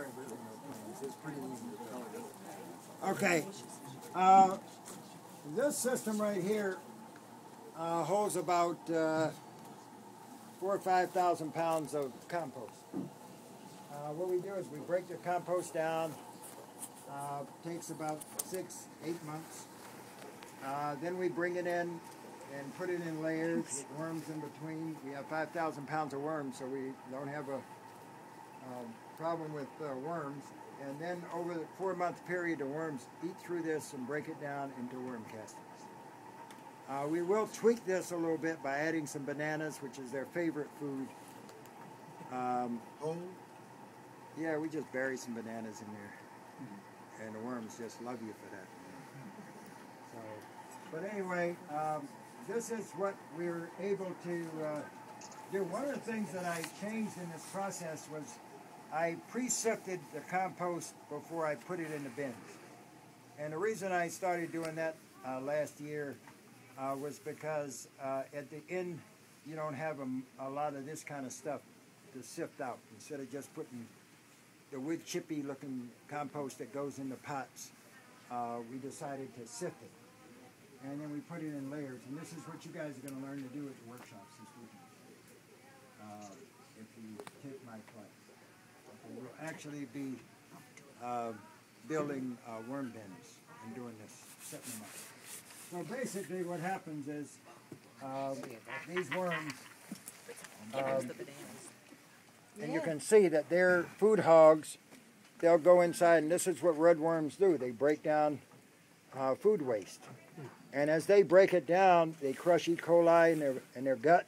require living plans. It's pretty easy to tell you. Okay. This system right here holds about 4,000 or 5,000 pounds of compost. What we do is we break the compost down. Takes about 6-8 months. Then we bring it in and put it in layers with worms in between. We have 5,000 pounds of worms, so we don't have a problem with worms. And then over the 4-month period, the worms eat through this and break it down into worm castings. We will tweak this a little bit by adding some bananas, which is their favorite food. Yeah, we just bury some bananas in there, and the worms just love you for that. So, but anyway, this is what we were able to do. One of the things that I changed in this process was I pre-sifted the compost before I put it in the bins. And the reason I started doing that last year was because at the end you don't have a lot of this kind of stuff to sift out. Instead of just putting the wood chippy looking compost that goes in the pots, we decided to sift it. And then we put it in layers. And this is what you guys are going to learn to do at the workshops this weekend, if you take my class. Okay, we'll actually be building worm bins and doing this, setting them up. So basically what happens is these worms, and you can see that they're food hogs. They'll go inside, and this is what red worms do. They break down food waste. And as they break it down, they crush E. coli in their gut.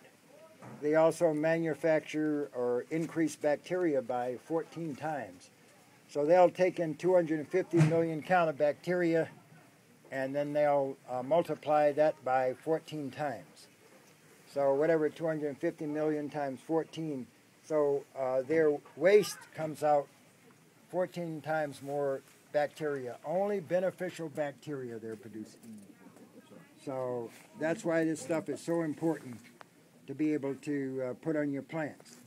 They also manufacture or increase bacteria by 14 times. So they'll take in 250 million count of bacteria, and then they'll multiply that by 14 times. So whatever, 250 million times 14. So their waste comes out 14 times more bacteria, only beneficial bacteria they're producing. So that's why this stuff is so important to be able to put on your plants.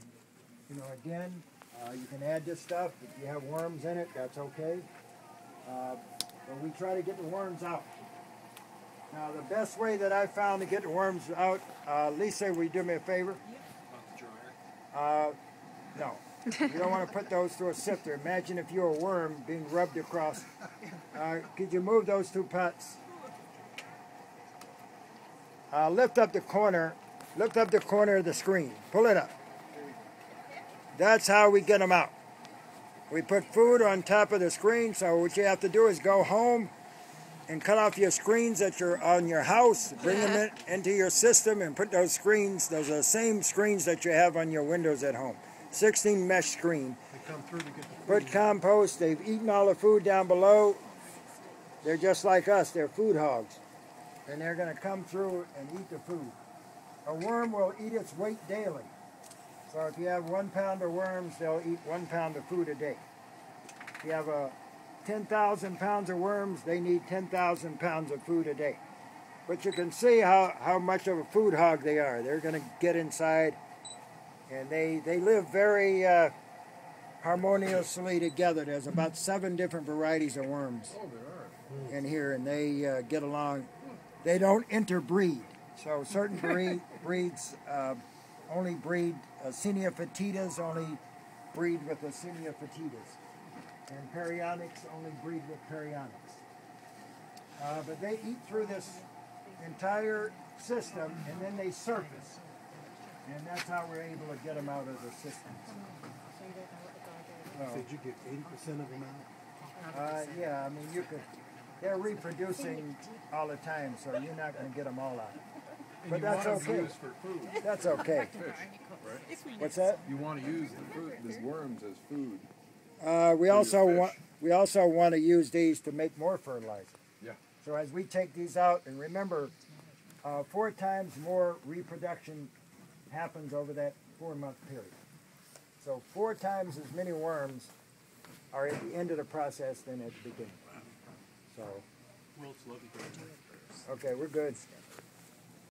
You know, again, you can add this stuff. If you have worms in it, that's okay. But we try to get the worms out. Now, the best way that I found to get the worms out, Lisa, will you do me a favor? No. You don't want to put those through a sifter. Imagine if you're a worm being rubbed across. Could you move those two pots? Lift up the corner of the screen. Pull it up. That's how we get them out. We put food on top of the screen, so what you have to do is go home and cut off your screens that are on your house, bring them into your system and put those screens, those are the same screens that you have on your windows at home. 16 mesh screen. They come through to get the food. Put compost, they've eaten all the food down below. They're just like us, they're food hogs. And they're going to come through and eat the food. A worm will eat its weight daily. So if you have 1 pound of worms, they'll eat 1 pound of food a day. If you have 10,000 pounds of worms, they need 10,000 pounds of food a day. But you can see how much of a food hog they are. They're going to get inside, and they live very harmoniously together. There's about 7 different varieties of worms in here, and they get along. They don't interbreed. So certain breeds only breed Acenia fetidas, only breed with Acenia fetidas. And perionyx only breed with perionyx. But they eat through this entire system, and then they surface. And that's how we're able to get them out of the system. Did you get 80% of them out? Yeah, I mean, you could. They're reproducing all the time, so you're not going to get them all out. But that's okay. Use for food. That's okay. Fish, right? What's that? You want to use the fruit, these worms as food. We also want to use these to make more fertilizer. Yeah. So as we take these out, and remember, 4 times more reproduction happens over that 4-month period. So 4 times as many worms are at the end of the process than at the beginning. So. Okay, we're good.